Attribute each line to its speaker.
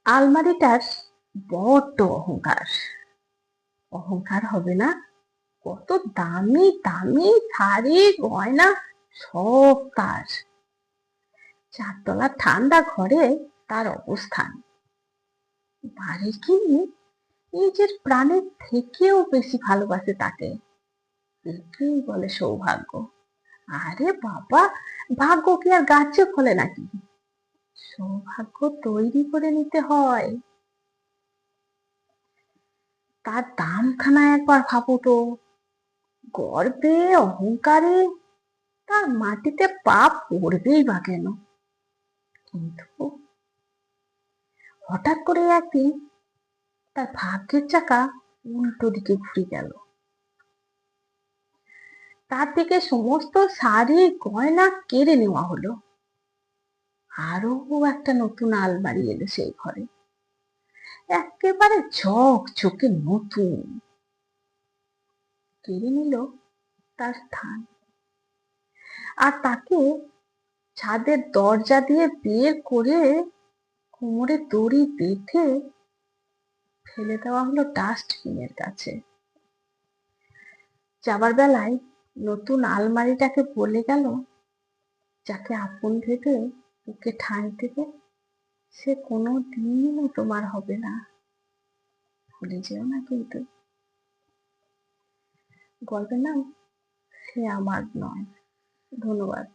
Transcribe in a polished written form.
Speaker 1: আলমারিটার বড্ড অহংকার। অহংকার হবে না? কত দামি দামি শাড়ি গয়না সব তার। চারতলা ঠান্ডা ঘরে তার অবস্থান। বাড়ি কিনে নিজের প্রাণের থেকেও বেশি ভালোবাসে তাকে। একেই বলে সৌভাগ্য। আরে বাবা, ভাগ্য কি আর গাছে ফলে নাকি? সৌভাগ্য তৈরি করে নিতে হয়। তার দামখানা একবার ভাবো তো। গর্বে অহংকারে তার মাটিতে পা পড়বেই বা কেন? কিন্তু হঠাৎ করে একদিন তার ভাগ্যের চাকা উল্টো দিকে ঘুরে গেল। তার থেকে সমস্ত শাড়ি গয়না কেড়ে নেওয়া হলো। আরো একটা নতুন আলমারি এলো সেই ঘরে, একেবারে ঝকঝকে নতুন। কেড়ে নিল তার স্থান। আর তাকে ছাদের দরজা দিয়ে বের করে কোমরে দড়ি বেঁধে ফেলে দেওয়া হলো ডাস্টবিনের কাছে। যাবার বেলায় নতুন আলমারিটাকে বলে গেল, যাকে আপন ভেবে বুকে ঠাঁই দেবে সে কোনো দিনও তোমার হবে না, ভুলে যেও না কিন্তু। গল্পের নাম সে আমার নয়। ধন্যবাদ।